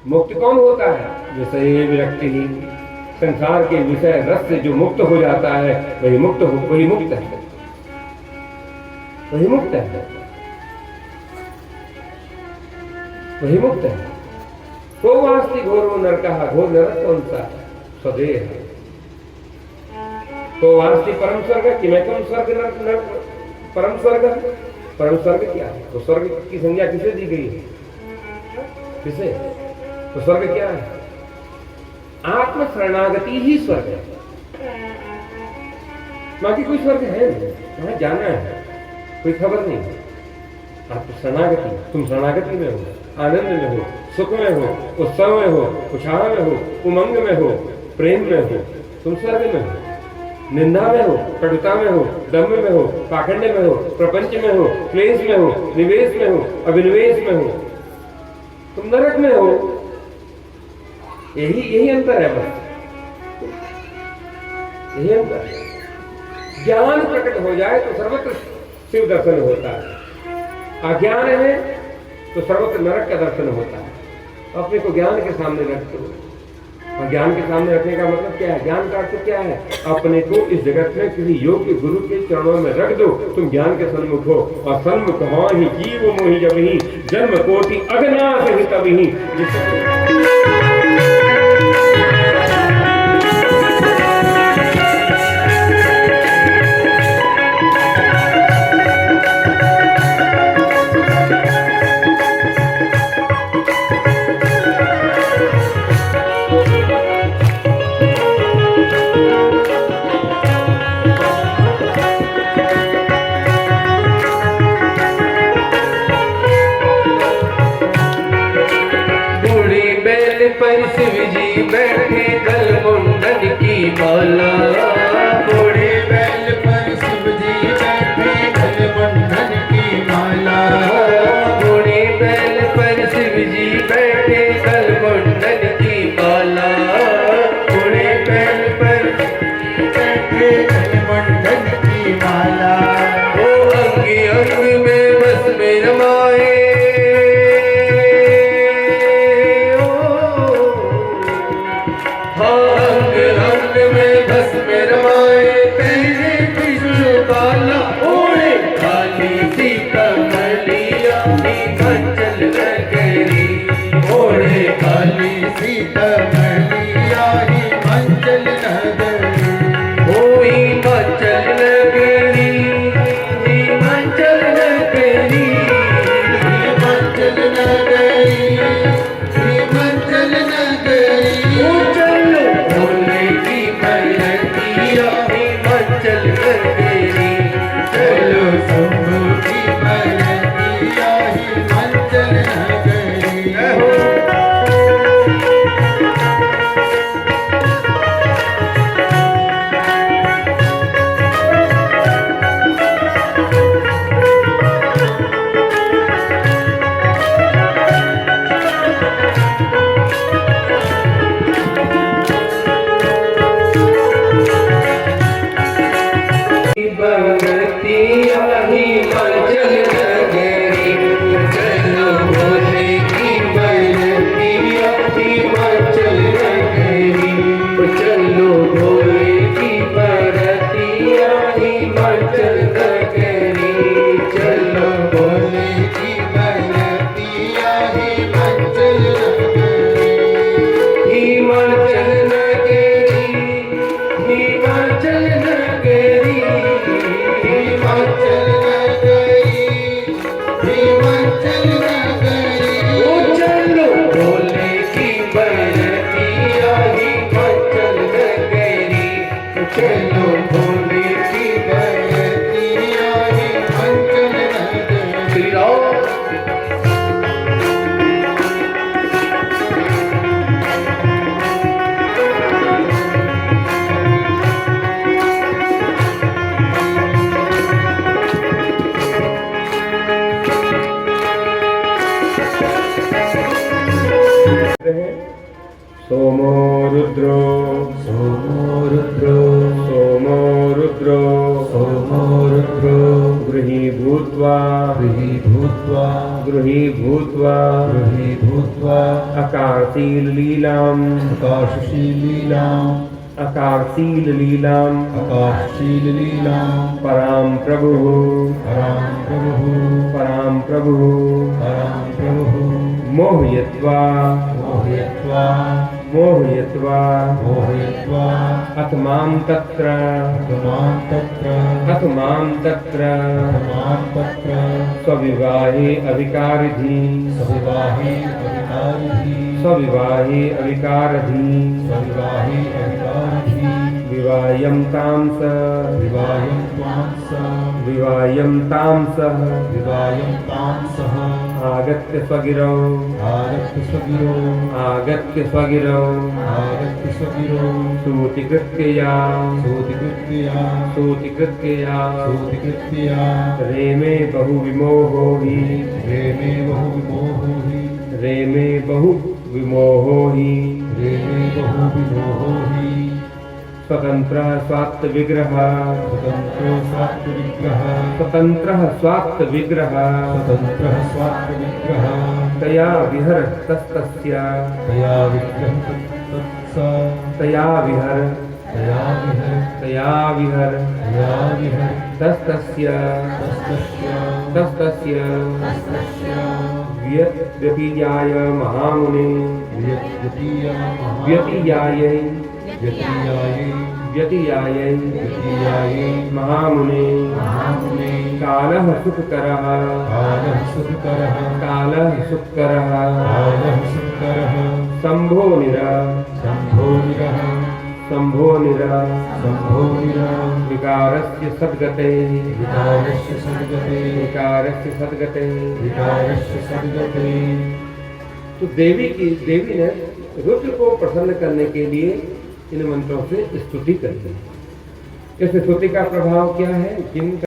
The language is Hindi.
मुक्त कौन होता है? विषय विरक्ति, संसार के विषय रस से जो मुक्त हो जाता है वही मुक्त है, वही मुक्त है, वही मुक्त है। को वास्ति घोरो नरकः, घोर नरक कौन सा? स्वदेह है। तो वास्ति परम स्वर्ग, कि मैं कौन स्वर्ग नरक परम स्वर्ग? परम स्वर्ग क्या है? तो स्वर्ग की संज्ञा किसे दी गई है? किसे? तो स्वर्ग क्या है? आत्म शरणागति ही स्वर्ग है, बाकी कोई स्वर्ग है नहीं। कहाँ जाना है कोई खबर नहीं। आत्म शरणागति, तुम शरणागति में हो, आनंद में हो, सुख में हो, उत्सव में हो, उत्साह में हो, उमंग में हो, प्रेम में हो, तुम स्वर्ग में हो। निंदा में हो, कटुता में हो, दम्भ में हो, पाखंड में हो, प्रपंच में हो, क्लेश में हो, निवेश में हो, अभिनिवेश में हो, तुम नरक में हो। यही अंतर है, बस यही अंतर है। ज्ञान प्रकट हो जाए तो सर्वत्र शिव दर्शन होता है, अज्ञान है तो सर्वत्र नरक का दर्शन होता है। अपने को ज्ञान के सामने रख दो। और ज्ञान के सामने रखने का मतलब क्या है? ज्ञान का अर्थ क्या है? अपने को इस जगत में किसी योग्य गुरु के चरणों में रख दो, तुम ज्ञान के सन्मुख हो। और सन्मुख ही जीव मोहि जब ही, जन्म कोटि अगनाश ही तब ही। पर शिव जी बैठे गल कुंडन की माला, बूढ़े बैल पर शिव जी बैठे गल कुंडन की माला। बूढ़े बैल पर शिव जी बैठे गल कुंडन की माला। बूढ़े बैल पर बैठे गल कुंडन की माला। ओ अंग अंग में बस में रमाए, सोमो रुद्रो सोमो रुद्रो सोमो रुद्रो सोमो रुद्रो गृहीभूत भूत्वा गृहीभूत्वा अकारशील लीलाम् आकाशशील लीलाम् परां प्रभुः मोहयित्वा अथ मां तत्र स्वविवाहे अविकारधि विवायं तां सः आगत्य स्वगिरौ सूतिकृत्य रेमे बहु विमोहो हि स्वतंत्र स्वात्त विग्रह तया विहर तस्तस्य व्यतीयाय महामुने महामुने कालः सुखकरः शम्भो निरः विकारस्य सद्गते तो देवी ने रुद्र को प्रसन्न करने के लिए इन मंत्रों से स्तुति करते हैं। इस स्तुति का प्रभाव क्या है? जिनका